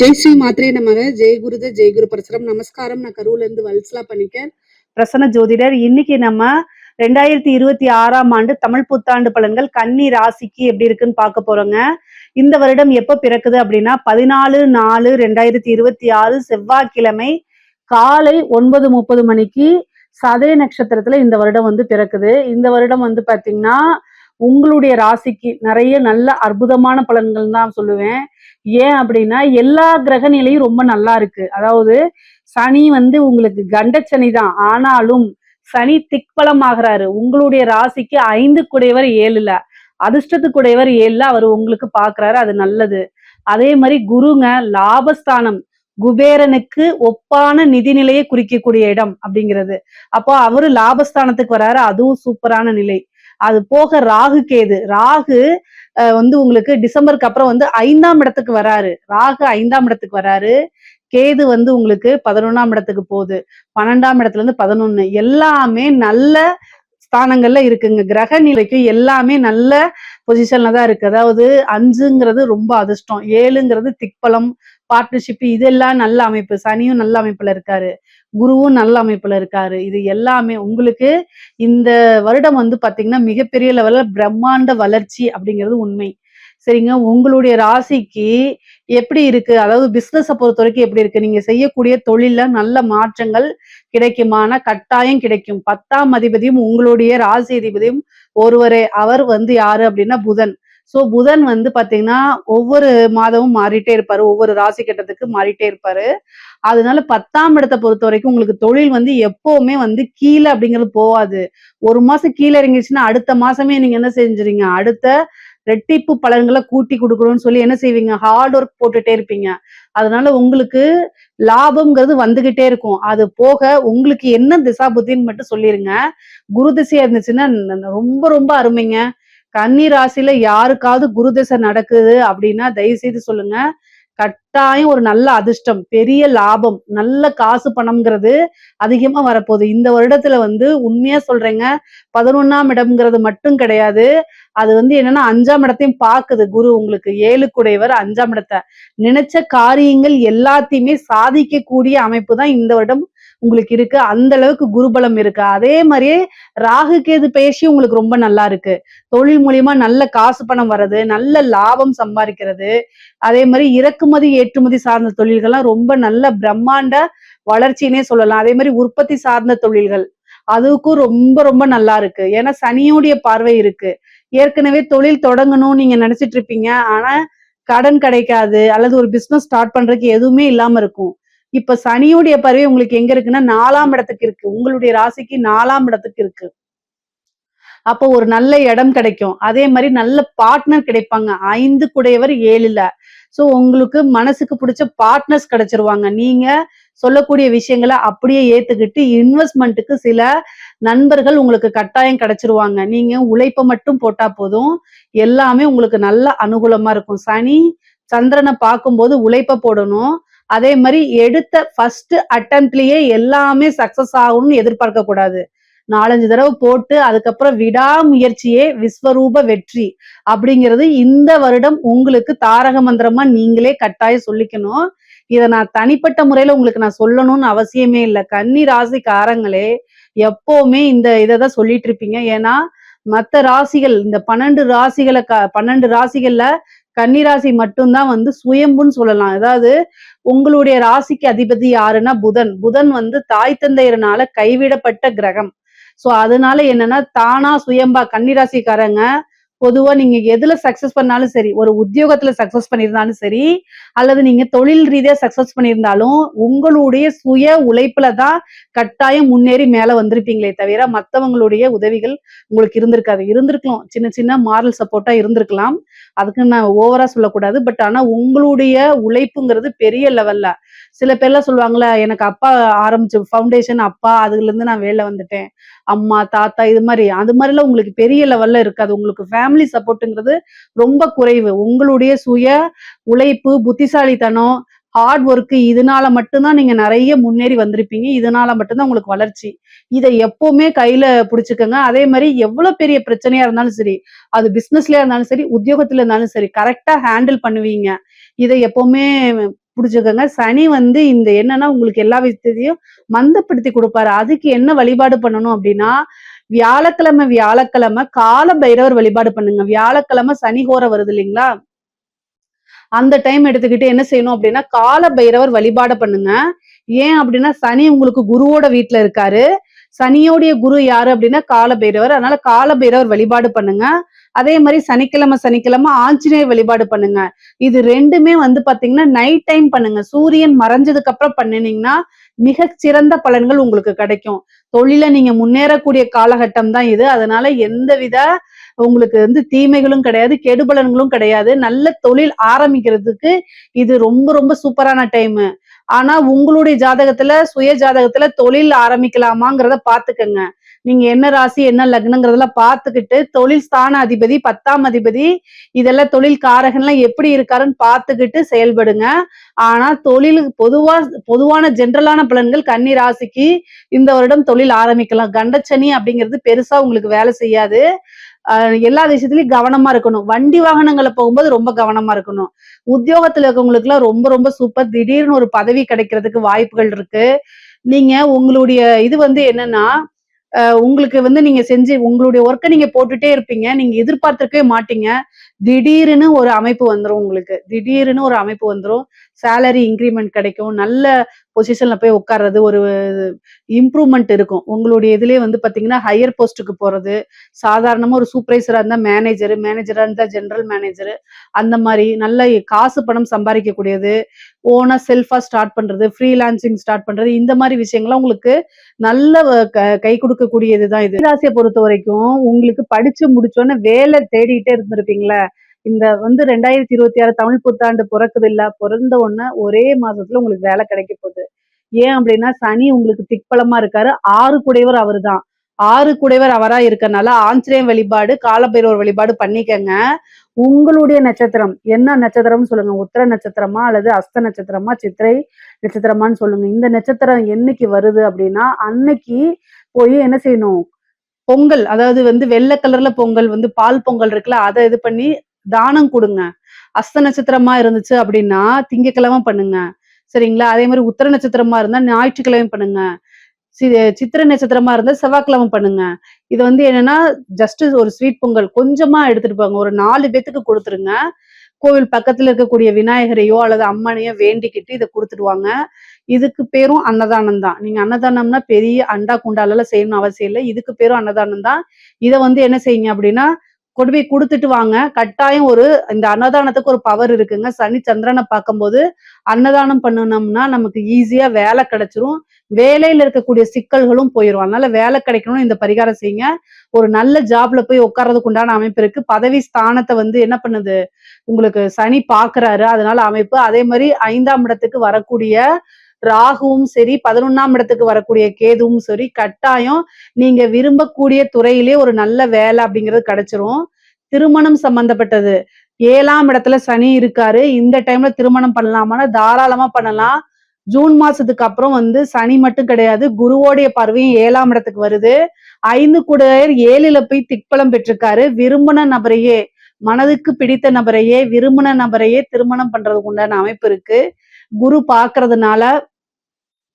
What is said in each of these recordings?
ஜெய் ஸ்ரீ மாத்ரே நமக. ஜெய் குருதே ஜெய் குரு பரசுரம். நமஸ்காரம். நான் கரூர்ல இருந்து வல்சலா பண்ணிக்கேன், பிரசன்ன ஜோதிடர். இன்னைக்கு நம்ம 2026ஆம் ஆண்டு தமிழ் புத்தாண்டு பலன்கள் கன்னி ராசிக்கு எப்படி இருக்குன்னு பார்க்க போறோங்க. இந்த வருடம் எப்ப பிறக்குது அப்படின்னா 14/4/2026 செவ்வாய்க்கிழமை காலை 9:30 மணிக்கு சதய நட்சத்திரத்துல இந்த வருடம் வந்து பிறக்குது. இந்த வருடம் வந்து பாத்தீங்கன்னா உங்களுடைய ராசிக்கு நிறைய நல்ல அற்புதமான பலன்கள் தான் சொல்லுவேன். ஏன் அப்படின்னா எல்லா கிரக நிலையும் ரொம்ப நல்லா இருக்கு. அதாவது சனி வந்து உங்களுக்கு கண்டச்சனி தான், ஆனாலும் சனி திக்பலம் ஆகிறாரு. உங்களுடைய ராசிக்கு 5 குடையவர் 7ல, அதிர்ஷ்டத்து குடையவர் 7ல அவர் உங்களுக்கு பாக்குறாரு, அது நல்லது. அதே மாதிரி குருங்க லாபஸ்தானம், குபேரனுக்கு ஒப்பான நிதிநிலையை குறிக்கக்கூடிய இடம் அப்படிங்கிறது. அப்போ அவரு லாபஸ்தானத்துக்கு வராரு, அதுவும் சூப்பரான நிலை. அது போக ராகு கேது, ராகு வந்து உங்களுக்கு டிசம்பருக்கு அப்புறம் வந்து 5ஆம் இடத்துக்கு வராரு. ராகு 5ஆம் இடத்துக்கு வராரு. கேது வந்து உங்களுக்கு 11ஆம் இடத்துக்கு போகுது. 12ஆம் இடத்துல இருந்து 11 எல்லாமே நல்ல ஸ்தானங்கள்ல இருக்குங்க. கிரக நிலைக்கு எல்லாமே நல்ல பொசிஷன்ல தான் இருக்கு. அதாவது 5ங்கிறது ரொம்ப அதிர்ஷ்டம், 7ங்கிறது திக்பலம், பார்ட்னர்ஷிப், இதெல்லாம் நல்ல அமைப்பு. சனியும் நல்ல அமைப்புல இருக்காரு, குருவும் நல்ல அமைப்புல இருக்காரு. இது எல்லாமே உங்களுக்கு இந்த வருடம் வந்து பாத்தீங்கன்னா மிகப்பெரிய லெவல்ல பிரம்மாண்ட வளர்ச்சி அப்படிங்கிறது உண்மை. சரிங்க, உங்களுடைய ராசிக்கு எப்படி இருக்கு, அதாவது பிசினஸை பொறுத்த வரைக்கும் எப்படி இருக்கு, நீங்க செய்யக்கூடிய தொழில நல்ல மாற்றங்கள் கிடைக்குமான கட்டாயம் கிடைக்கும். 10ஆம் அதிபதியும் உங்களுடைய ராசி அதிபதியும் ஒருவரே. அவர் வந்து யாரு அப்படின்னா புதன். சோ புதன் வந்து பாத்தீங்கன்னா ஒவ்வொரு மாதமும் மாறிட்டே இருப்பாரு, ஒவ்வொரு ராசி கட்டத்துக்கு மாறிட்டே இருப்பாரு. அதனால 10ஆம் இடத்தை பொறுத்த வரைக்கும் உங்களுக்கு தொழில் வந்து எப்பவுமே வந்து கீழே அப்படிங்கிறது போவாது. ஒரு மாசம் கீழே இறங்கிச்சுன்னா அடுத்த மாசமே நீங்க என்ன செஞ்சுறீங்க, அடுத்த ரெட்டிப்பு பலன்களை கூட்டி கொடுக்கணும்னு சொல்லி என்ன செய்வீங்க, ஹார்ட் ஒர்க் போட்டுட்டே இருப்பீங்க. அதனால உங்களுக்கு லாபம்ங்கிறது வந்துகிட்டே இருக்கும். அது போக உங்களுக்கு என்ன திசா புத்தின்னு மட்டும் சொல்லிருங்க. குரு திசையா இருந்துச்சுன்னா ரொம்ப ரொம்ப அருமைங்க. கன்னி ராசியில யாருக்காவது குரு திசை நடக்குது அப்படின்னா தயவு செய்து சொல்லுங்க. கட்டாயம் ஒரு நல்ல அதிர்ஷ்டம், பெரிய லாபம், நல்ல காசு பணம்ங்கிறது அதிகமா வரப்போகுது. இந்த வருடத்துல வந்து உண்மையா சொல்றேங்க, 11ஆம் இடம்ங்கிறது மட்டும் கிடையாது. அது வந்து என்னன்னா 5ஆம் இடத்தையும் பாக்குது குரு. உங்களுக்கு 7 குடையவர் 5ஆம் இடத்தை. நினைச்ச காரியங்கள் எல்லாத்தையுமே சாதிக்கக்கூடிய அமைப்பு தான் இந்த வருடம் உங்களுக்கு இருக்கு. அந்த அளவுக்கு குருபலம் இருக்கு. அதே மாதிரியே ராகு கேது பேசி உங்களுக்கு ரொம்ப நல்லா இருக்கு. தொழில் மூலியமா நல்ல காசு பணம் வர்றது, நல்ல லாபம் சம்பாதிக்கிறது. அதே மாதிரி இறக்குமதி ஏற்றுமதி சார்ந்த தொழில்கள்லாம் ரொம்ப நல்ல பிரம்மாண்ட வளர்ச்சினே சொல்லலாம். அதே மாதிரி உற்பத்தி சார்ந்த தொழில்கள் அதுக்கும் ரொம்ப ரொம்ப நல்லா இருக்கு. ஏன்னா சனியோடைய பார்வை இருக்கு. ஏற்கனவே தொழில் தொடங்கணும்னு நீங்க நினைச்சிட்டு இருப்பீங்க, ஆனா கடன் கிடைக்காது, அல்லது ஒரு பிசினஸ் ஸ்டார்ட் பண்றதுக்கு எதுவுமே இல்லாம இருக்கும். இப்ப சனியுடைய பார்வை உங்களுக்கு எங்க இருக்குன்னா 4ஆம் இடத்துக்கு இருக்கு. உங்களுடைய ராசிக்கு 4ஆம் இடத்துக்கு இருக்கு. அப்போ ஒரு நல்ல இடம் கிடைக்கும். அதே மாதிரி நல்ல பார்ட்னர் கிடைப்பாங்க. 5 குடையவர் 7ல. சோ உங்களுக்கு மனசுக்கு பிடிச்ச பார்ட்னர்ஸ் கிடைச்சிருவாங்க. நீங்க சொல்லக்கூடிய விஷயங்களை அப்படியே ஏத்துக்கிட்டு இன்வெஸ்ட்மெண்ட்டுக்கு சில நண்பர்கள் உங்களுக்கு கட்டாயம் கிடைச்சிருவாங்க. நீங்க உழைப்ப மட்டும் போட்டா போதும், எல்லாமே உங்களுக்கு நல்ல அனுகூலமா இருக்கும். சனி சந்திரனை பார்க்கும்போது உழைப்ப போடணும். அதே மாதிரி எடுத்த ஃபர்ஸ்ட் அட்டம்ப்ட்லயே எல்லாமே சக்சஸ் ஆகணும்னு எதிர்பார்க்க கூடாது. 4-5 தடவை போட்டு அதுக்கப்புறம் விடாமுயற்சியே விஸ்வரூப வெற்றி அப்படிங்கிறது இந்த வருடம் உங்களுக்கு தாரக மந்திரமா நீங்களே கட்டாயம் சொல்லிக்கணும். இதை நான் தனிப்பட்ட முறையில உங்களுக்கு நான் சொல்லணும்னு அவசியமே இல்லை. கன்னி ராசிக்காரங்களே எப்பவுமே இந்த இதைதான் சொல்லிட்டு இருப்பீங்க. ஏன்னா மத்த ராசிகள், இந்த 12 ராசிகள்ல கன்னிராசி மட்டும்தான் வந்து சுயம்புன்னு சொல்லலாம். அதாவது உங்களுடைய ராசிக்கு அதிபதி யாருன்னா புதன். புதன் வந்து தாய் தந்தையர்னால கைவிடப்பட்ட கிரகம். சோ அதனால என்னன்னா தானா சுயம்பா கன்னிராசிக்காரங்க பொதுவா நீங்க எதுல சக்சஸ் பண்ணாலும் சரி, ஒரு உத்தியோகத்துல சக்சஸ் பண்ணியிருந்தாலும் சரி, அல்லது நீங்க தொழில் ரீதியா சக்சஸ் பண்ணியிருந்தாலும் உங்களுடைய சுய உழைப்புல தான் கட்டாயம் முன்னேறி மேல வந்திருப்பீங்களே தவிர மத்தவங்களுடைய உதவிகள் உங்களுக்கு இருந்திருக்காது. இருந்திருக்கலாம், சின்ன சின்ன மாரல் சப்போர்ட்டா இருந்திருக்கலாம். அதுக்கு நான் ஓவரா சொல்லக்கூடாது. பட் ஆனா உங்களுடைய உழைப்புங்கிறது பெரிய லெவல்ல. சில பேர்லாம் சொல்லுவாங்களா, எனக்கு அப்பா ஆரம்பிச்ச ஃபவுண்டேஷன் அப்பா, அதுல இருந்து நான் வேலை வந்துட்டேன், அம்மா தாத்தா இது மாதிரி, அது மாதிரிலாம் உங்களுக்கு பெரிய லெவல்ல இருக்காது. உங்களுக்கு ஃபேமிலி சப்போர்ட்டுங்கிறது ரொம்ப குறைவு. உங்களுடைய சுய உழைப்பு, புத்திசாலித்தனம், ஹார்ட் ஒர்க், இதனால மட்டும்தான் நீங்க நிறைய முன்னேறி வந்திருப்பீங்க. இதனால மட்டும்தான் உங்களுக்கு வளர்ச்சி. இதை எப்பவுமே கையில பிடிச்சுக்கோங்க. அதே மாதிரி எவ்வளவு பெரிய பிரச்சனையா இருந்தாலும் சரி, அது பிசினஸ்லயா இருந்தாலும் சரி, உத்தியோகத்துல இருந்தாலும் சரி, கரெக்டா ஹேண்டில் பண்ணுவீங்க. இதை எப்பவுமே புடிச்சுக்கோங்க. சனி வந்து இந்த என்னன்னா உங்களுக்கு எல்லா விஷயத்தையும் மந்தப்படுத்தி குடுப்பாரு. அதுக்கு என்ன வழிபாடு பண்ணணும் அப்டின்னா, வியாழக்கிழமை கால பைரவர் வழிபாடு பண்ணுங்க. வியாழக்கிழமை சனி ஹோரை வருது இல்லைங்களா? அந்த டைம் எடுத்துக்கிட்டு என்ன செய்யணும் அப்படின்னா கால பைரவர் வழிபாட பண்ணுங்க. ஏன் அப்படின்னா சனி உங்களுக்கு குருவோட வீட்டுல இருக்காரு. சனியோடைய குரு யாரு அப்படின்னா கால பைரவர். அதனால கால பைரவர் வழிபாடு பண்ணுங்க. அதே மாதிரி சனிக்கிழமை ஆஞ்சநேயர் வழிபாடு பண்ணுங்க. இது ரெண்டுமே வந்து பாத்தீங்கன்னா நைட் டைம் பண்ணுங்க. சூரியன் மறைஞ்சதுக்கு அப்புறம் பண்ணினீங்கன்னா மிகச் சிறந்த பலன்கள் உங்களுக்கு கிடைக்கும். தொழில நீங்க முன்னேறக்கூடிய காலகட்டம் தான் இது. அதனால எந்தவித உங்களுக்கு வந்து தீமைகளும் கிடையாது, கெடுபலன்களும் கிடையாது. நல்ல தொழில் ஆரம்பிக்கிறதுக்கு இது ரொம்ப ரொம்ப சூப்பரான டைம். ஆனா உங்களுடைய ஜாதகத்துல சுய ஜாதகத்துல தொழில் ஆரம்பிக்கலாமாங்கிறத பாத்துக்கங்க. நீங்க என்ன ராசி என்ன லக்னங்கிறதெல்லாம் பார்த்துக்கிட்டு தொழில் ஸ்தான அதிபதி 10ஆம் அதிபதி இதெல்லாம் தொழில் காரகன்லாம் எப்படி இருக்காருன்னு பார்த்துக்கிட்டு செயல்படுங்க. ஆனா தொழிலுக்கு பொதுவான ஜென்ரலான பலன்கள் கன்னி ராசிக்கு இந்த வருடம் தொழில் ஆரம்பிக்கலாம். கண்டச்சனி அப்படிங்கிறது பெருசா உங்களுக்கு வேலை செய்யாது. எல்லா விஷயத்திலயும் கவனமா இருக்கணும். வண்டி வாகனங்களை போகும்போது ரொம்ப கவனமா இருக்கணும். உத்தியோகத்துல இருக்கவங்களுக்கு எல்லாம் ரொம்ப ரொம்ப சூப்பர். திடீர்னு ஒரு பதவி கிடைக்கிறதுக்கு வாய்ப்புகள் இருக்கு. நீங்க உங்களுடைய இது வந்து என்னன்னா உங்களுக்கு வந்து நீங்க செஞ்சு உங்களுடைய ஒர்க்க நீங்க போட்டுட்டே இருப்பீங்க. நீங்க எதிர்பார்த்திருக்கவே மாட்டீங்க. திடீர்னு ஒரு அமைப்பு வந்துரும் உங்களுக்கு. திடீர்னு ஒரு அமைப்பு வந்துரும். சேலரி இன்கிரிமெண்ட் கிடைக்கும். நல்ல பொசிஷன்ல போய் உட்கார்றது, ஒரு இம்ப்ரூவ்மெண்ட் இருக்கும். உங்களுடைய இதுலயே வந்து பாத்தீங்கன்னா, ஹையர் போஸ்ட்டுக்கு போறது, சாதாரணமா ஒரு சூப்பர்வைசரா இருந்தா மேனேஜர், மேனேஜரா இருந்தா ஜெனரல் மேனேஜர், அந்த மாரி நல்ல காசு பணம் சம்பாதிக்கக்கூடியது, ஓனா செல்ஃபா ஸ்டார்ட் பண்றது, ஃப்ரீலான்சிங் ஸ்டார்ட் பண்றது, இந்த மாரி விஷயங்கள்லாம் உங்களுக்கு நல்ல கை கொடுக்கக்கூடியது தான் இது. ராசியை பொறுத்த வரைக்கும் உங்களுக்கு படிச்சு முடிச்சோன்னே வேலை தேடிட்டே இருந்திருப்பீங்களா? இந்த வந்து 2026 தமிழ் புத்தாண்டு பிறக்குது இல்ல, பிறந்த உடனே ஒரே மாசத்துல உங்களுக்கு வேலை கிடைக்க போகுது. ஏன் அப்படின்னா சனி உங்களுக்கு திக்பலமா இருக்காரு. 6 குடையவர் அவர்தான். 6 குடையவர் அவரா இருக்கனால ஆஞ்சநேயர் வழிபாடு, காலபைரவர் வழிபாடு பண்ணிக்கங்க. உங்களுடைய நட்சத்திரம் என்ன நட்சத்திரம்னு சொல்லுங்க. உத்திர நட்சத்திரமா அல்லது அஸ்த நட்சத்திரமா, சித்திரை நட்சத்திரமான்னு சொல்லுங்க. இந்த நட்சத்திரம் என்னைக்கு வருது அப்படின்னா அன்னைக்கு போய் என்ன செய்யணும், பொங்கல் அதாவது வந்து வெள்ளை கலர்ல பொங்கல் வந்து பால் பொங்கல் இருக்குல்ல, அதை இது பண்ணி தானம் கொடுங்க. அஸ்த நட்சத்திரமா இருந்துச்சு அப்படின்னா திங்கக்கிழமை பண்ணுங்க. சரிங்களா? அதே மாதிரி உத்திர நட்சத்திரமா இருந்தா ஞாயிற்றுக்கிழமை பண்ணுங்க. சித்திரை நட்சத்திரமா இருந்தா செவ்வாய்க்கிழமை பண்ணுங்க. இது வந்து என்னன்னா ஜஸ்ட் ஒரு ஸ்வீட் பொங்கல் கொஞ்சமா எடுத்துட்டு போங்க. ஒரு 4 பேத்துக்கு கொடுத்துருங்க. கோவில் பக்கத்துல இருக்கக்கூடிய விநாயகரையோ அல்லது அம்மனையோ வேண்டிக்கிட்டு இதை கொடுத்துடுவாங்க. இதுக்கு பேரும் அன்னதானம் தான். நீங்க அன்னதானம்னா பெரிய அண்டா குண்டால செய்யணும்னு அவசியம் இல்லை. இதுக்கு பேரும் அன்னதானம் தான். இதை வந்து என்ன செய்யுங்க அப்படின்னா கொண்டு போய் குடுத்துட்டு வாங்க. கட்டாயம் இந்த அன்னதானத்துக்கு ஒரு பவர் இருக்குங்க. சனி சந்திரனை பார்க்கும்போது அன்னதானம் பண்ணுனோம்னா நமக்கு ஈஸியா வேலை கிடைச்சிரும். வேலையில இருக்கக்கூடிய சிக்கல்களும் போயிரும். அதனால வேலை கிடைக்கணும்னு இந்த பரிகாரம் செய்யுங்க. ஒரு நல்ல ஜாப்ல போய் உட்கார்றதுக்கு உண்டான அமைப்பு இருக்கு. பதவி ஸ்தானத்தை வந்து என்ன பண்ணுது, உங்களுக்கு சனி பாக்குறாரு. அதனால அமைப்பு. அதே மாதிரி 5ஆம் இடத்துக்கு வரக்கூடிய ராகுவும் சரி, 11ஆம் இடத்துக்கு வரக்கூடிய கேதுவும் சரி, கட்டாயம் நீங்க விரும்பக்கூடிய துறையிலே ஒரு நல்ல வேலை அப்படிங்கிறது கிடைச்சிரும். திருமணம் சம்பந்தப்பட்டது 7ஆம் இடத்துல சனி இருக்காரு. இந்த டைம்ல திருமணம் பண்ணலாமான்னா தாராளமா பண்ணலாம். ஜூன் மாசத்துக்கு அப்புறம் வந்து சனி மட்டும் கிடையாது, குருவோடைய பார்வையும் 7ஆம் இடத்துக்கு வருது. 5 கூடையர் 7ல போய் திக்பலம் பெற்றிருக்காரு. விரும்பின நபரையே, மனதுக்கு பிடித்த நபரையே, விரும்பின நபரையே திருமணம் பண்றதுக்கு உண்டான அமைப்பு இருக்கு. குரு பாக்குறதுனால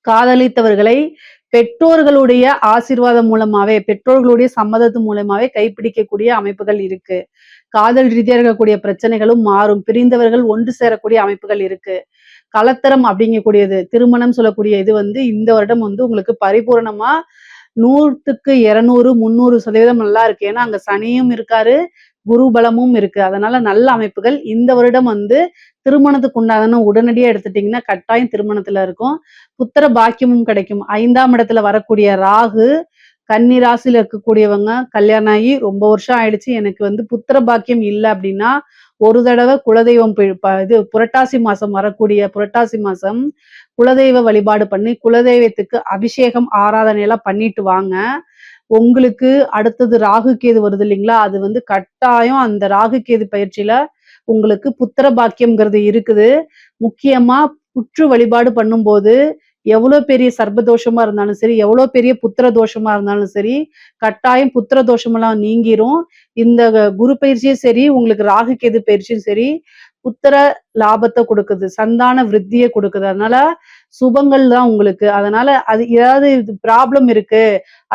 காதலித்தவர்களை பெற்றோர்களுடைய ஆசீர்வாதம் மூலமாவே, பெற்றோர்களுடைய சம்மதத்து மூலமாவே கைப்பிடிக்கக்கூடிய அமைப்புகள் இருக்கு. காதல் ரீதியா இருக்கக்கூடிய பிரச்சனைகளும் மாறும். பிரிந்தவர்கள் ஒன்று சேரக்கூடிய அமைப்புகள் இருக்கு. கலத்தரம் அப்படிங்கக்கூடியது, திருமணம் சொல்லக்கூடிய இது வந்து இந்த வருடம் வந்து உங்களுக்கு பரிபூரணமா 100க்கு 200, 300% நல்லா இருக்கு. ஏன்னா அங்க சனியும் இருக்காரு, குரு பலமும் இருக்கு. அதனால நல்ல அமைப்புகள். இந்த வருடம் வந்து திருமணத்துக்கு உண்டான உடனடியா எடுத்துட்டீங்கன்னா கட்டாயம் திருமணத்துல இருக்கும். புத்திர பாக்கியமும் கிடைக்கும். 5ஆம் இடத்துல வரக்கூடிய ராகு, கன்னி ராசியில இருக்கக்கூடியவங்க கல்யாணம் ஆகி ரொம்ப வருஷம் ஆயிடுச்சு, எனக்கு வந்து புத்திர பாக்கியம் இல்லை அப்படின்னா ஒரு தடவை குலதெய்வம் இது புரட்டாசி மாசம் வரக்கூடிய புரட்டாசி மாசம் குலதெய்வ வழிபாடு பண்ணி குலதெய்வத்துக்கு அபிஷேகம் ஆராதனை எல்லாம் பண்ணிட்டு வாங்க. உங்களுக்கு அடுத்தது ராகு கேது வருது இல்லைங்களா, அது வந்து கட்டாயம் அந்த ராகு கேது பயிற்சியில உங்களுக்கு புத்திர பாக்கியம்ங்கிறது இருக்குது. முக்கியமா புற்று வழிபாடு பண்ணும்போது எவ்வளவு பெரிய சர்ப்பதோஷமா இருந்தாலும் சரி, எவ்வளவு பெரிய புத்திர தோஷமா இருந்தாலும் சரி, கட்டாயம் புத்திர தோஷமெல்லாம் நீங்கிரும். இந்த குரு பயிற்சியும் சரி, உங்களுக்கு ராகு கேது பயிற்சியும் சரி, புத்திர லாபத்தை கொடுக்குது, சந்தான விருத்தியை கொடுக்குது. அதனால சுபங்கள் தான் உங்களுக்கு. அதனால அது ஏதாவது ப்ராப்ளம் இருக்கு,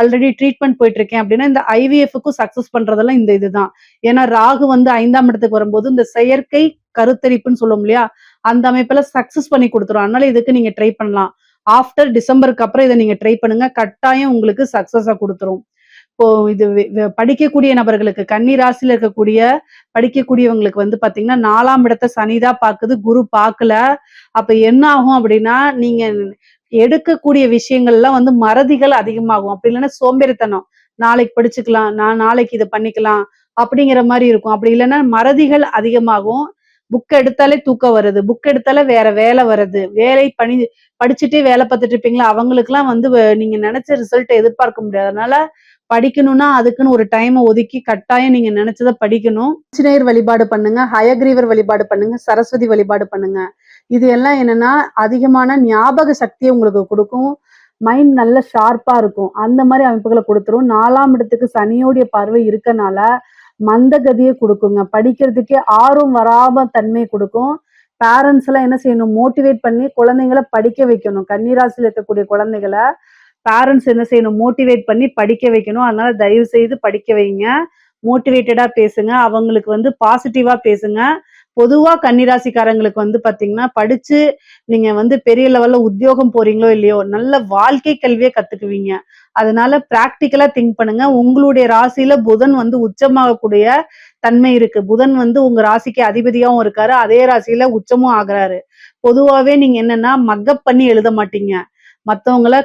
ஆல்ரெடி ட்ரீட்மெண்ட் போயிட்டு இருக்கேன் அப்படின்னா இந்த ஐவிஎஃப்க்கும் சக்சஸ் பண்றதெல்லாம் இந்த இதுதான். ஏன்னா ராகு வந்து 5ஆம் இடத்துக்கு வரும்போது இந்த செயற்கை கருத்தரிப்புன்னு சொல்லுவோம் இல்லையா, அந்த அமைப்புல சக்சஸ் பண்ணி கொடுத்துரும். அதனால இதுக்கு நீங்க ட்ரை பண்ணலாம். ஆஃப்டர் டிசம்பருக்கு அப்புறம் இதை நீங்க ட்ரை பண்ணுங்க, கட்டாயம் உங்களுக்கு சக்சஸா கொடுத்துரும். இப்போ இது படிக்கக்கூடிய நபர்களுக்கு, கன்னி ராசியில இருக்கக்கூடிய படிக்கக்கூடியவங்களுக்கு வந்து பாத்தீங்கன்னா 4ஆம் இடத்தை சனிதான் பாக்குது, குரு பாக்கல. அப்ப என்ன ஆகும் அப்படின்னா, நீங்க எடுக்கக்கூடிய விஷயங்கள்லாம் வந்து மறதிகள் அதிகமாகும். அப்படி இல்லைன்னா சோம்பேறித்தனம், நாளைக்கு படிச்சுக்கலாம், நான் நாளைக்கு இதை பண்ணிக்கலாம் அப்படிங்கிற மாதிரி இருக்கும். அப்படி இல்லைன்னா மறதிகள் அதிகமாகும். புக் எடுத்தாலே தூக்கம் வருது, புக் எடுத்தாலே வேற வேலை வருது, படிச்சுட்டே வேலை பார்த்துட்டு இருப்பீங்களா, அவங்களுக்குலாம் வந்து நீங்க நினைச்ச ரிசல்ட் எதிர்பார்க்க முடியாது. அதனால படிக்கணும்னா அதுக்குன்னு ஒரு டைமை ஒதுக்கி கட்டாயம் நீங்க நினைச்சதை படிக்கணும். ஆஞ்சநேயர் வழிபாடு பண்ணுங்க, ஹயக்ரீவர் வழிபாடு பண்ணுங்க, சரஸ்வதி வழிபாடு பண்ணுங்க. இது எல்லாம் என்னன்னா அதிகமான ஞாபக சக்தியை உங்களுக்கு கொடுக்கும், மைண்ட் நல்ல ஷார்ப்பா இருக்கும். அந்த மாதிரி அமைப்புகளை கொடுத்துரும். 4ஆம் இடத்துக்கு சனியோடைய பார்வை இருக்கனால மந்தகதியை கொடுக்குங்க, படிக்கிறதுக்கே ஆர்வம் வராம தன்மை கொடுக்கும். பேரண்ட்ஸ் எல்லாம் என்ன செய்யணும், மோட்டிவேட் பண்ணி குழந்தைங்களை படிக்க வைக்கணும். கன்னிராசியில் இருக்கக்கூடிய குழந்தைகளை பேரண்ட்ஸ் என்ன செய்யணும், மோட்டிவேட் பண்ணி படிக்க வைக்கணும். அதனால தயவு செய்து படிக்க வைங்க, மோட்டிவேட்டடா பேசுங்க, அவங்களுக்கு வந்து பாசிட்டிவா பேசுங்க. பொதுவா கன்னிராசிக்காரங்களுக்கு வந்து பாத்தீங்கன்னா, படிச்சு நீங்க வந்து பெரிய லெவல்ல உத்தியோகம் போறீங்களோ இல்லையோ, நல்ல வாழ்க்கை கல்வியை கத்துக்குவீங்க. அதனால பிராக்டிக்கலா திங்க் பண்ணுங்க. உங்களுடைய ராசியில புதன் வந்து உச்சமாகக்கூடிய தன்மை இருக்கு. புதன் வந்து உங்க ராசிக்கு அதிபதியாவும் இருக்காரு, அதே ராசியில உச்சமும் ஆகுறாரு. பொதுவாவே நீங்க என்னன்னா மக்கப் பண்ணி எழுத மாட்டீங்க, மத்தவங்கள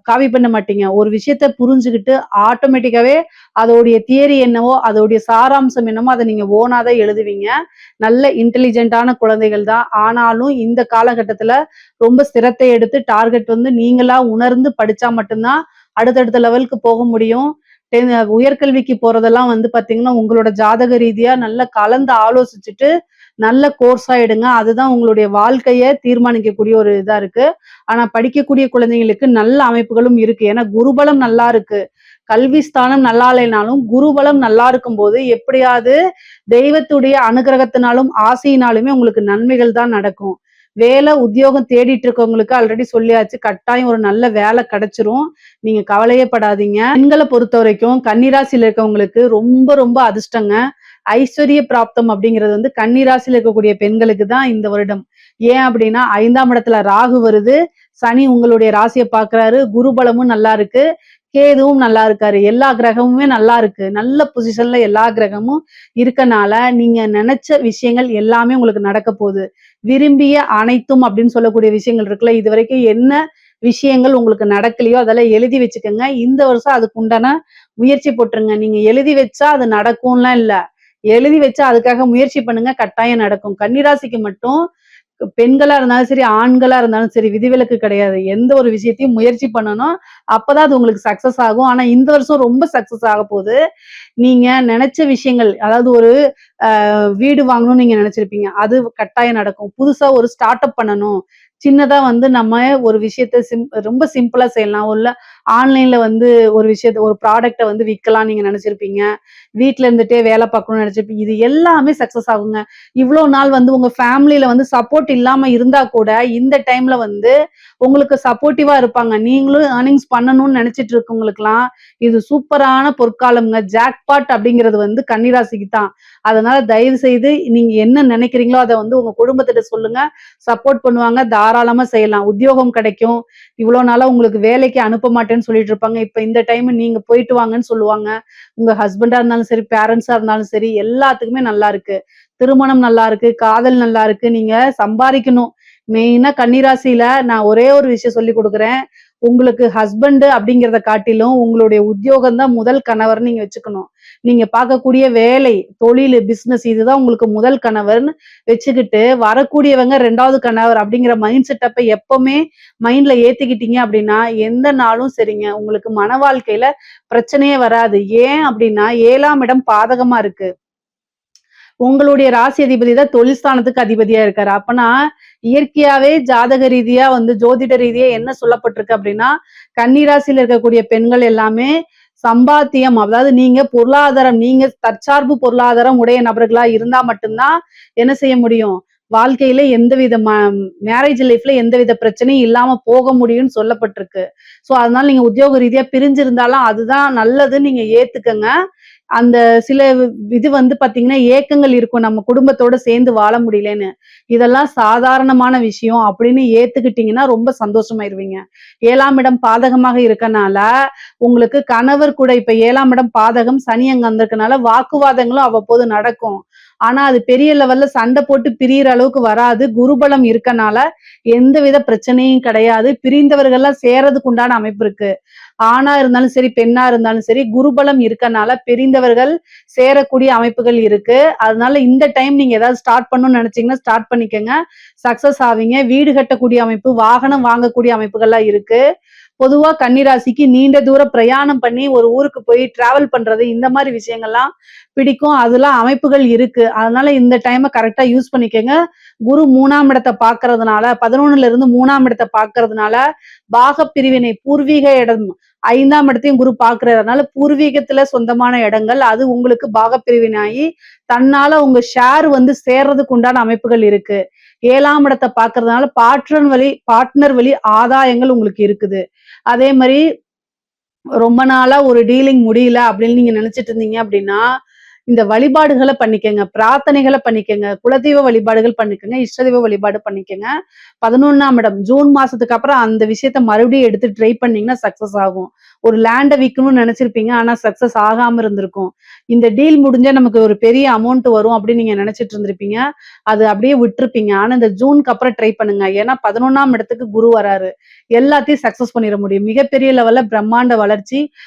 காவி பண்ண மாட்டீங்க. ஒரு விஷயத்த புரிஞ்சுக்கிட்டு ஆட்டோமேட்டிக்காவே அதோடைய தியரி என்னவோ, அதோடைய சாராம்சம் என்னமோ அதை நீங்க ஓனாதான் எழுதுவீங்க. நல்ல இன்டெலிஜென்ட்டான குழந்தைகள் தான். ஆனாலும் இந்த காலகட்டத்துல ரொம்ப ஸ்திரத்தை எடுத்து டார்கெட் வந்து நீங்களா உணர்ந்து படிச்சா மட்டும்தான் அடுத்தடுத்த லெவலுக்கு போக முடியும். உயர்கல்விக்கு போறதெல்லாம் வந்து பாத்தீங்கன்னா உங்களோட ஜாதக ரீதியா நல்லா கலந்து ஆலோசிச்சுட்டு நல்ல கோர்ஸா எடுங்க. அதுதான் உங்களுடைய வாழ்க்கைய தீர்மானிக்கக்கூடிய ஒரு இதா இருக்கு. ஆனா படிக்கக்கூடிய குழந்தைங்களுக்கு நல்ல அமைப்புகளும் இருக்கு. ஏன்னா குருபலம் நல்லா இருக்கு. கல்வி ஸ்தானம் நல்லா இல்லைனாலும் குருபலம் நல்லா இருக்கும் போது எப்படியாவது தெய்வத்துடைய அனுகிரகத்தினாலும் ஆசையினாலுமே உங்களுக்கு நன்மைகள் தான் நடக்கும். வேலை உத்தியோகம் தேடிட்டு இருக்கவங்களுக்கு ஆல்ரெடி சொல்லியாச்சு, கட்டாயம் ஒரு நல்ல வேலை கிடைச்சிரும். நீங்க கவலையே படாதீங்க. பெண்களை பொறுத்த வரைக்கும் கன்னிராசியில இருக்கவங்களுக்கு ரொம்ப ரொம்ப அதிர்ஷ்டங்க. ஐஸ்வர்ய பிராப்தம் அப்படிங்கிறது வந்து கன்னிராசியில இருக்கக்கூடிய பெண்களுக்கு தான் இந்த வருடம். ஏன் அப்படின்னா 5ஆம் இடத்துல ராகு வருது, சனி உங்களுடைய ராசியை பாக்குறாரு, குருபலமும் நல்லா இருக்கு, கேதுவும் நல்லா இருக்காரு, எல்லா கிரகமுமே நல்லா இருக்கு. நல்ல பொசிஷன்ல எல்லா கிரகமும் இருக்கனால நீங்க நினைச்ச விஷயங்கள் எல்லாமே உங்களுக்கு நடக்க போகுது. விரும்பிய அனைத்தும் அப்படின்னு சொல்லக்கூடிய விஷயங்கள் இருக்குல்ல, இது வரைக்கும் என்ன விஷயங்கள் உங்களுக்கு நடக்கலையோ அதெல்லாம் எழுதி வச்சுக்கோங்க. இந்த வருஷம் அதுக்கு உண்டான முயற்சி போட்டுருங்க. நீங்க எழுதி வச்சா அது நடக்கும்லாம் இல்ல, எழுதி வச்சா அதுக்காக முயற்சி பண்ணுங்க, கட்டாயம் நடக்கும். கன்னிராசிக்கு மட்டும் பெண்களா இருந்தாலும் சரி, ஆண்களா இருந்தாலும் சரி, விதிவிலக்கு கிடையாது. எந்த ஒரு விஷயத்தையும் முயற்சி பண்ணணும், அப்பதான் அது உங்களுக்கு சக்சஸ் ஆகும். ஆனா இந்த வருஷம் ரொம்ப சக்சஸ் ஆக போகுது. நீங்க நினைச்ச விஷயங்கள், அதாவது ஒரு வீடு வாங்கணும்னு நீங்க நினைச்சிருப்பீங்க, அது கட்டாயம் நடக்கும். புதுசா ஒரு ஸ்டார்ட் அப் பண்ணணும், சின்னதா வந்து நம்ம ஒரு விஷயத்த ரொம்ப சிம்பிளா செய்யலாம். இல்ல ஆன்லைன்ல வந்து ஒரு விஷயத்த, ஒரு ப்ராடக்ட வந்து விற்கலாம் நீங்க நினைச்சிருப்பீங்க, வீட்டுல இருந்துட்டே வேலை பார்க்கணும்னு நினைச்சிருப்பீங்க. இது எல்லாமே சக்சஸ் ஆகுங்க. இவ்வளவு நாள் வந்து உங்க ஃபேமிலியில வந்து சப்போர்ட் இல்லாம இருந்தா கூட இந்த டைம்ல வந்து உங்களுக்கு சப்போர்ட்டிவா இருப்பாங்க. நீங்களும் ஏர்னிங்ஸ் பண்ணணும்னு நினைச்சிட்டு இருக்கவங்களுக்குலாம் இது சூப்பரான பொற்காலம்ங்க. ஜாக்பாட் அப்படிங்கிறது வந்து கன்னிராசிக்கு தான். அதனால தயவு செய்து நீங்க என்ன நினைக்கிறீங்களோ அதை வந்து உங்க குடும்பத்திட்ட சொல்லுங்க, சப்போர்ட் பண்ணுவாங்க, தாராளமா செய்யலாம். உத்தியோகம் கிடைக்கும். இவ்வளவு நாளா உங்களுக்கு வேலைக்கு அனுப்ப மாட்டேன்னு சொல்லிட்டு இருப்பாங்க, இப்ப இந்த டைம் நீங்க போயிட்டு வாங்கன்னு சொல்லுவாங்க. உங்க ஹஸ்பண்டா இருந்தாலும் சரி, பேரண்ட்ஸா இருந்தாலும் சரி, எல்லாத்துக்குமே நல்லா இருக்கு. திருமணம் நல்லா இருக்கு, காதல் நல்லா இருக்கு. நீங்க சம்பாதிக்கணும். மெயினா கன்னிராசியில நான் ஒரே ஒரு விஷயம் சொல்லி கொடுக்குறேன், உங்களுக்கு ஹஸ்பண்ட் அப்படிங்கிறத காட்டிலும் உங்களுடைய உத்தியோகம் தான் முதல் கணவர்னு நீங்க வச்சுக்கணும். நீங்க பார்க்கக்கூடிய வேலை, தொழில், பிசினஸ் இதுதான் உங்களுக்கு முதல் கணவர்னு வச்சுக்கிட்டு வரக்கூடியவங்க 2வது கணவர் அப்படிங்கிற மைண்ட் செட்டப்பை எப்பவுமே மைண்ட்ல ஏத்திக்கிட்டீங்க அப்படின்னா எந்த நாளும் சரிங்க, உங்களுக்கு மன வாழ்க்கையில பிரச்சனையே வராது. ஏன் அப்படின்னா 7ஆம் இடம் பாதகமா இருக்கு. உங்களுடைய ராசி அதிபதி தான் தொழில் ஸ்தானத்துக்கு அதிபதியா இருக்காரு. அப்பனா இயற்கையாவே ஜாதக ரீதியா வந்து ஜோதிட ரீதியா என்ன சொல்லப்பட்டிருக்கு அப்படின்னா, கன்னிராசியில இருக்கக்கூடிய பெண்கள் எல்லாமே சம்பாத்தியம், அதாவது நீங்க பொருளாதாரம், நீங்க தற்சார்பு பொருளாதாரம் உடைய நபர்களா இருந்தா மட்டும்தான் என்ன செய்ய முடியும், வாழ்க்கையில எந்தவித மேரேஜ் லைஃப்ல எந்தவித பிரச்சனையும் இல்லாம போக முடியும்னு சொல்லப்பட்டிருக்கு. சோ அதனால நீங்க உத்தியோக ரீதியா பிரிஞ்சிருந்தாலும் அதுதான் நல்லதுன்னு நீங்க ஏத்துக்கங்க. அந்த சில இது வந்து பாத்தீங்கன்னா ஏக்கங்கள் இருக்கும் நம்ம குடும்பத்தோட சேர்ந்து வாழ முடியலன்னு. இதெல்லாம் சாதாரணமான விஷயம் அப்படின்னு ஏத்துக்கிட்டீங்கன்னா ரொம்ப சந்தோஷமாயிருவீங்க. 7ஆம் இடம் பாதகமாக இருக்கனால உங்களுக்கு கணவர் கூட இப்ப 7ஆம் இடம் பாதகம், சனி அங்க வந்திருக்கனால வாக்குவாதங்களும் அவ்வப்போது நடக்கும். ஆனா அது பெரிய லெவல்ல சண்டை போட்டு பிரியிற அளவுக்கு வராது. குருபலம் இருக்கனால எந்தவித பிரச்சனையும் கிடையாது. பிரிந்தவர்கள்லாம் சேர்றதுக்கு உண்டான அமைப்பு இருக்கு. ஆணா இருந்தாலும் சரி, பெண்ணா இருந்தாலும் சரி, குருபலம் இருக்கனால பிரிந்தவர்கள் சேரக்கூடிய அமைப்புகள் இருக்கு. அதனால இந்த டைம் நீங்க ஏதாவது ஸ்டார்ட் பண்ணணும்னு நினைச்சீங்கன்னா ஸ்டார்ட் பண்ணிக்கங்க. சக்சஸ் ஆவீங்க. வீடு கட்டக்கூடிய அமைப்பு, வாகனம் வாங்கக்கூடிய அமைப்புகள்லாம் இருக்கு. பொதுவா கன்னிராசிக்கு நீண்ட தூர பிரயாணம் பண்ணி ஒரு ஊருக்கு போய் டிராவல் பண்றது இந்த மாதிரி விஷயங்கள்லாம் பிடிக்கும். அதெல்லாம் அமைப்புகள் இருக்கு. அதனால இந்த டைம கரெக்ட்டா யூஸ் பண்ணிக்கங்க. குரு 3ஆம் இடத்த பார்க்கறதுனால 11ல இருந்து 3ஆம் இடத்த பார்க்கறதுனால பாகப் பிரிவினை பூர்வீக இடம் 5ஆம் இடத்தையும் குரு பார்க்கிறதுனால பூர்வீகத்துல சொந்தமான இடங்கள் அது உங்களுக்கு பாகப் பிரிவினாயி தன்னால உங்க ஷேர் வந்து சேர்றதுக்கு உண்டான அமைப்புகள் இருக்கு. 7ஆம் இடத்த பார்க்கறதுனால பார்ட்னர் வழி ஆதாயங்கள் உங்களுக்கு இருக்குது. அதே மாதிரி ரொம்ப நாளா ஒரு டீலிங் முடியல அப்படின்னு நீங்க நினைச்சிட்டு இருந்தீங்க அப்படின்னா, இந்த வழிபாடுகள பண்ணிக்கங்க. பிரார்த்தனைகள பண்ணிக்கங்க. குலதெய்வ வழிபாடுகள் பண்ணிக்கங்க. இஷ்டதெய்வ வழிபாடு பண்ணிக்கங்க. 11ஆம் இடம் ஜூன் மாசத்துக்கு அப்புறம் அந்த விஷயத்த மறுபடியும் எடுத்து ட்ரை பண்ணீங்கன்னா சக்சஸ் ஆகும். ஒரு லேண்ட விக்கணும்னு நினைச்சிருப்பீங்க. ஆனா சக்சஸ் ஆகாம இருந்திருக்கும். இந்த டீல் முடிஞ்சா நமக்கு ஒரு பெரிய அமௌண்ட் வரும் அப்படின்னு நீங்க நினைச்சிட்டு இருந்திருப்பீங்க. அது அப்படியே விட்டுருப்பீங்க. ஆனா இந்த ஜூனுக்கு அப்புறம் ட்ரை பண்ணுங்க. ஏன்னா 11ஆம் இடத்துக்கு குரு வராரு. எல்லாத்தையும் சக்சஸ் பண்ணிட முடியும். மிகப்பெரிய லெவல்ல பிரம்மாண்ட வளர்ச்சி,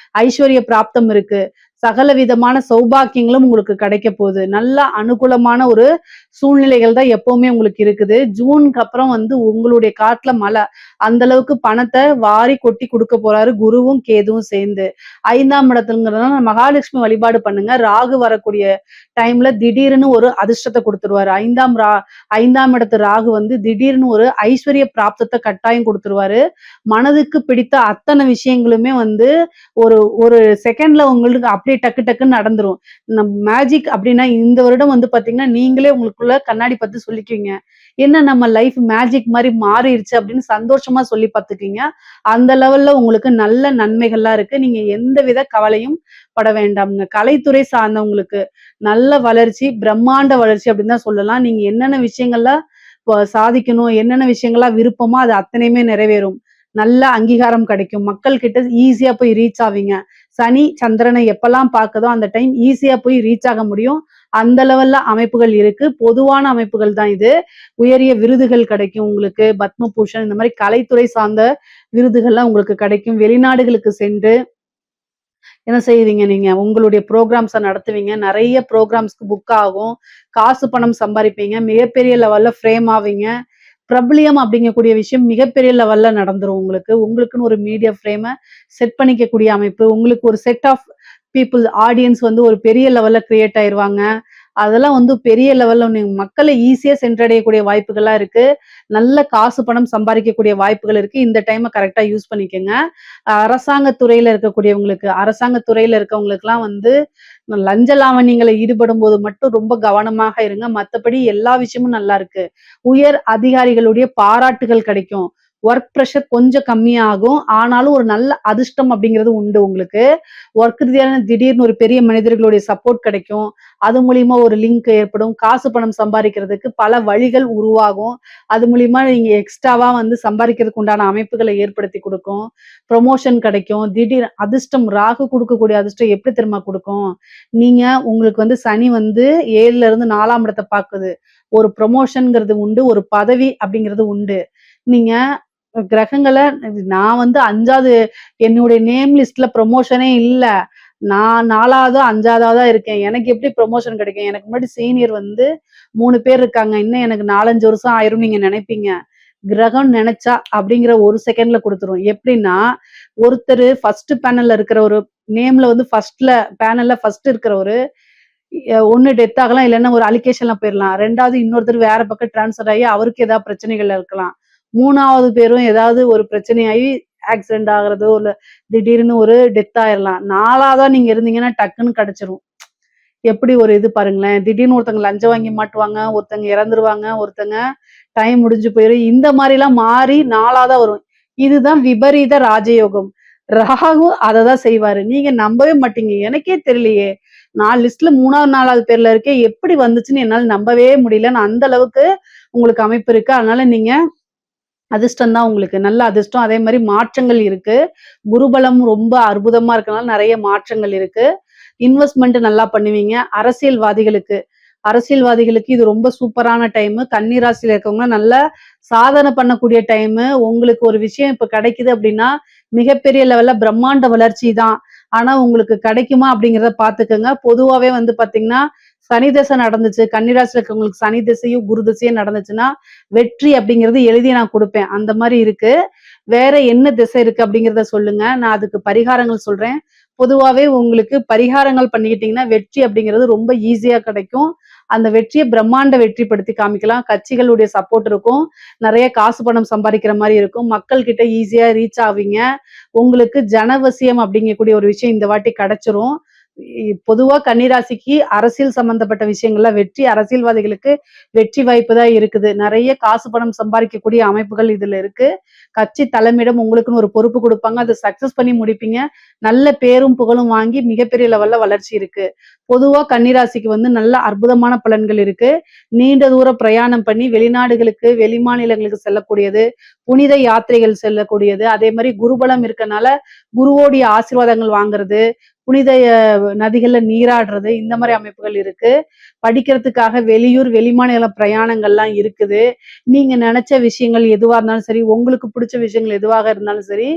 ஐஸ்வர்ய பிராப்தம் இருக்கு. சகல விதமான சௌபாக்கியங்களும் உங்களுக்கு கிடைக்க போகுது. நல்ல அனுகூலமான ஒரு சூழ்நிலைகள் தான் எப்பவுமே உங்களுக்கு இருக்குது. ஜூனுக்கு அப்புறம் வந்து உங்களுடைய காட்டுல மழை. அந்த அளவுக்கு பணத்தை வாரி கொட்டி கொடுக்க போறாரு குருவும் கேதுவும் சேர்ந்து. 5ஆம் இடத்துலங்கிறதுனால மகாலட்சுமி வழிபாடு பண்ணுங்க. ராகு வரக்கூடிய டைம்ல திடீர்னு ஒரு அதிர்ஷ்டத்தை கொடுத்துருவாரு. 5ஆம் இடத்து ராகு வந்து திடீர்னு ஒரு ஐஸ்வர்ய பிராப்தத்தை கட்டாயம் கொடுத்துருவாரு. மனதுக்கு பிடித்த அத்தனை விஷயங்களுமே வந்து ஒரு ஒரு செகண்ட்ல உங்களுக்கு அப்படியே டக்கு டக்குன்னு நடந்துரும். மேஜிக் அப்படின்னா இந்த வருடம் வந்து பாத்தீங்கன்னா நீங்களே உங்களுக்குள்ள கண்ணாடி பார்த்து சொல்லிக்குவீங்க. என்ன நம்ம லைஃப் மேஜிக் மாதிரி மாறிடுச்சு அப்படின்னு சந்தோஷமா சொல்லி பார்த்துக்கீங்க. அந்த லெவல்ல உங்களுக்கு நல்ல நன்மைகள்லாம் இருக்கு. நீங்க எந்தவித கவலையும் பட வேண்டாம்ங்க. கலைத்துறை சார்ந்தவங்களுக்கு நல்ல வளர்ச்சி, பிரம்மாண்ட வளர்ச்சி அப்படின்னு தான் சொல்லலாம். நீங்க என்னென்ன விஷயங்கள்ல சாதிக்கணும், என்னென்ன விஷயங்கள்லாம் விருப்பமோ அது அத்தனையுமே நிறைவேறும். நல்ல அங்கீகாரம் கிடைக்கும். மக்கள் கிட்ட ஈஸியா போய் ரீச் ஆவீங்க. சனி, சந்திரனை எப்பல்லாம் பாக்குதோ அந்த டைம் ஈஸியா போய் ரீச் ஆக முடியும். அந்த லெவல்ல அமைப்புகள் இருக்கு. பொதுவான அமைப்புகள் தான் இது. உயரிய விருதுகள் கிடைக்கும் உங்களுக்கு. பத்மபூஷன் இந்த மாதிரி கலைத்துறை சார்ந்த விருதுகள்லாம் உங்களுக்கு கிடைக்கும். வெளிநாடுகளுக்கு சென்று என்ன செய்வீங்க நீங்க? உங்களுடைய புரோகிராம்ஸ நடத்துவீங்க. நெறைய புரோகிராம்ஸ்க்கு புக் ஆகும். காசு பணம் சம்பாரிப்பீங்க. மிகப்பெரிய லெவல்ல ஃப்ரேம் ஆவீங்க. பிரபல்யம் அப்படிங்கக்கூடிய விஷயம் மிகப்பெரிய லெவல்ல நடந்துரும் உங்களுக்கு. உங்களுக்குன்னு ஒரு மீடியா ஃப்ரேம செட் பண்ணிக்கக்கூடிய அமைப்பு. உங்களுக்கு ஒரு செட் ஆஃப் பீப்பிள் ஆடியன்ஸ் வந்து ஒரு பெரிய லெவல்ல கிரியேட் ஆயிருவாங்க. அதெல்லாம் வந்து பெரிய லெவல்ல நீங்க மக்களை ஈஸியா சென்றடையக்கூடிய வாய்ப்புகள்லாம் இருக்கு. நல்ல காசு பணம் சம்பாதிக்கக்கூடிய வாய்ப்புகள் இருக்கு. இந்த டைம கரெக்ட்டா யூஸ் பண்ணிக்கங்க. அரசாங்க துறையில அரசாங்க துறையில இருக்கவங்களுக்குலாம் வந்து லஞ்ச லாவண்யங்கள்ல ஈடுபடும்போது மட்டும் ரொம்ப கவனமாக இருங்க. மத்தபடி எல்லா விஷயமும் நல்லா இருக்கு. உயர் அதிகாரிகளுடைய பாராட்டுகள் கிடைக்கும். ஒர்க் பிரஷர் கொஞ்சம் கம்மியாகும். ஆனாலும் ஒரு நல்ல அதிர்ஷ்டம் அப்படிங்கிறது உண்டு உங்களுக்கு. ஒர்க் ரீதியான திடீர்னு ஒரு பெரிய மனிதர்களுடைய சப்போர்ட் கிடைக்கும். அது மூலியமா ஒரு லிங்க் ஏற்படும். காசு பணம் சம்பாதிக்கிறதுக்கு பல வழிகள் உருவாகும். அது மூலியமா நீங்க எக்ஸ்ட்ராவா வந்து சம்பாதிக்கிறதுக்கு உண்டான அமைப்புகளை ஏற்படுத்தி கொடுக்கும். ப்ரொமோஷன் கிடைக்கும். திடீர் அதிர்ஷ்டம் ராகு கொடுக்கக்கூடிய அதிர்ஷ்டம் எப்படி தெரியுமா கொடுக்கும்? நீங்க உங்களுக்கு வந்து சனி வந்து 7ல இருந்து 4ஆம் இடத்த பாக்குது. ஒரு ப்ரொமோஷன்ங்கிறது உண்டு. ஒரு பதவி அப்படிங்கிறது உண்டு. நீங்க கிரகங்கள நான் வந்து 5வது என்னுடைய நேம் லிஸ்ட்ல ப்ரொமோஷனே இல்ல. நான் 4வதோ, 5வதா தான் இருக்கேன். எனக்கு எப்படி ப்ரொமோஷன் கிடைக்கும்? எனக்கு முன்னாடி சீனியர் வந்து 3 பேர் இருக்காங்க. இன்னும் எனக்கு 4, 5 வருஷம் ஆயிரும்னு நீங்க நினைப்பீங்க. கிரகம் நினைச்சா அப்படிங்கிற ஒரு செகண்ட்ல குடுத்துரும். எப்படின்னா, ஒருத்தரு ஃபர்ஸ்ட் பேனல்ல இருக்கிற ஒரு நேம்ல வந்து பேனல்ல ஃபர்ஸ்ட் இருக்கிறவரு ஒண்ணு டெத் ஆகலாம். இல்லன்னா ஒரு அலிகேஷன்ல போயிரலாம். 2வது இன்னொருத்தர் வேற பக்கம் ட்ரான்ஸ்ஃபர் ஆகி அவருக்கு ஏதாவது பிரச்சனைகள் இருக்கலாம். 3வது பேரும் ஏதாவது ஒரு பிரச்சனையாகி ஆக்சிடென்ட் ஆகுறதோ, இல்ல திடீர்னு ஒரு டெத் ஆயிரலாம். 4வதா நீங்க இருந்தீங்கன்னா டக்குன்னு கிடைச்சிரும். எப்படி ஒரு இது பாருங்களேன். திடீர்னு ஒருத்தங்க லஞ்சம் வாங்கி மாட்டுவாங்க, ஒருத்தங்க இறந்துருவாங்க, ஒருத்தங்க டைம் முடிஞ்சு போயிரும். இந்த மாரிலாம் மாறி 4ஆ தான் வரும். இதுதான் விபரீத ராஜயோகம். ராகு அததான் செய்வாரு. நீங்க நம்பவே மாட்டீங்க. எனக்கே தெரியலையே! நான் லிஸ்ட்ல 3வது, 4வது பேர்ல இருக்கேன். எப்படி வந்துச்சுன்னு என்னால நம்பவே முடியல. நான் அந்த அளவுக்கு உங்களுக்கு அமைப்பு இருக்கு. அதனால நீங்க அதிர்ஷ்டம் தான் உங்களுக்கு. நல்ல அதிர்ஷ்டம். அதே மாரி மாற்றங்கள் இருக்கு. குருபலம் ரொம்ப அற்புதமா இருக்கனால நெறைய மாற்றங்கள் இருக்கு. இன்வெஸ்ட்மென்ட் நல்லா பண்ணுவீங்க. அரசியல்வாதிகளுக்கு இது ரொம்ப சூப்பரான டைமு. கன்னி ராசியில இருக்கவங்க நல்லா சாதனை பண்ணக்கூடிய டைமு. உங்களுக்கு ஒரு விஷயம் இப்ப கிடைக்குது அப்படின்னா, மிகப்பெரிய லெவல்ல பிரம்மாண்ட வளர்ச்சி தான். ஆனா உங்களுக்கு கிடைக்குமா அப்படிங்கிறத பார்த்துக்கங்க. பொதுவாவே வந்து பார்த்தீங்கன்னா, சனி தசை நடந்துச்சு. கன்னி ராசியில இருக்கவங்களுக்கு சனி திசையும், குரு திசையும் நடந்துச்சுன்னா, வெற்றி அப்படிங்கிறது எழுதி நான் குடுப்பேன். அந்த மாரி இருக்கு. வேற என்ன திசை இருக்கு அப்படிங்கிறத சொல்லுங்க. நான் அதுக்கு பரிகாரங்கள் சொல்றேன். பொதுவாவே உங்களுக்கு பரிகாரங்கள் பண்ணிக்கிட்டீங்கன்னா, வெற்றி அப்படிங்கிறது ரொம்ப ஈஸியா கிடைக்கும். அந்த வெற்றிய பிரம்மாண்ட வெற்றிப்படுத்தி காமிக்கலாம். கட்சிகளுடைய சப்போர்ட் இருக்கும். நெறைய காசு பணம் சம்பாரிக்கிற மாரி இருக்கும். மக்கள் கிட்ட ஈஸியா ரீச் ஆவீங்க. உங்களுக்கு ஜனவசியம் அப்படிங்கக்கூடிய ஒரு விஷயம் இந்த வாட்டி கிடைச்சிரும். பொதுவா கன்னிராசிக்கு அரசியல் சம்பந்தப்பட்ட விஷயங்கள்ல வெற்றி அரசியல்வாதிகளுக்கு வெற்றி வாய்ப்பு தான் இருக்குது. நெறைய காசு பணம் சம்பாரிக்கக்கூடிய அமைப்புகள் இதுல இருக்கு. கட்சி தலைமையிடம் உங்களுக்குன்னு ஒரு பொறுப்பு குடுப்பாங்க. அத சக்சஸ் பண்ணி முடிப்பீங்க. நல்ல பேரும் புகழும் வாங்கி மிகப்பெரிய லெவல்ல வளர்ச்சி இருக்கு. பொதுவா கன்னிராசிக்கு வந்து நல்ல அற்புதமான பலன்கள் இருக்கு. நீண்ட தூர பிரயாணம் பண்ணி வெளிநாடுகளுக்கு, வெளிமாநிலங்களுக்கு செல்லக்கூடியது, புனித யாத்திரைகள் செல்லக்கூடியது, அதே மாரி குருபலம் இருக்கனால குருவோடைய ஆசீர்வாதங்கள் வாங்குறது, புனித நதிகள்ல நீராடுறது, இந்த மாரி அமைப்புகள் இருக்கு. படிக்கிறதுக்காக வெளியூர், வெளிமாநில பிரயாணங்கள்லாம் இருக்குது. நீங்க நெனச்ச விஷயங்கள் எதுவா இருந்தாலும் சரி, உங்களுக்கு புடிச்ச விஷயங்கள் எதுவாக இருந்தாலும் சரி,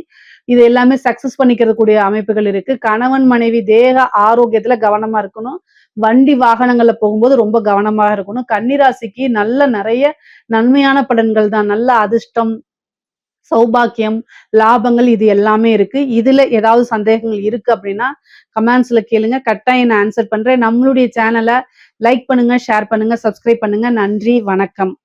இது எல்லாமே சக்சஸ் பண்ணிக்கிறது கூடிய அமைப்புகள் இருக்கு. கணவன், மனைவி தேக ஆரோக்கியத்துல கவனமா இருக்கணும். வண்டி வாகனங்கள்ல போகும்போது ரொம்ப கவனமா இருக்கணும். கன்னிராசிக்கு நல்ல நெறைய நன்மையான பலன்கள் தான். நல்ல அதிர்ஷ்டம், சௌபாக்கியம், லாபங்கள் இது எல்லாமே இருக்கு. இதுல ஏதாவது சந்தேகங்கள் இருக்கு அப்படின்னா, கமெண்ட்ஸ்ல கேளுங்க. கட்டாயம் நான் ஆன்சர் பண்றேன். நம்மளுடைய சேனல லைக் பண்ணுங்க, ஷேர் பண்ணுங்க, சப்ஸ்கிரைப் பண்ணுங்க. நன்றி, வணக்கம்.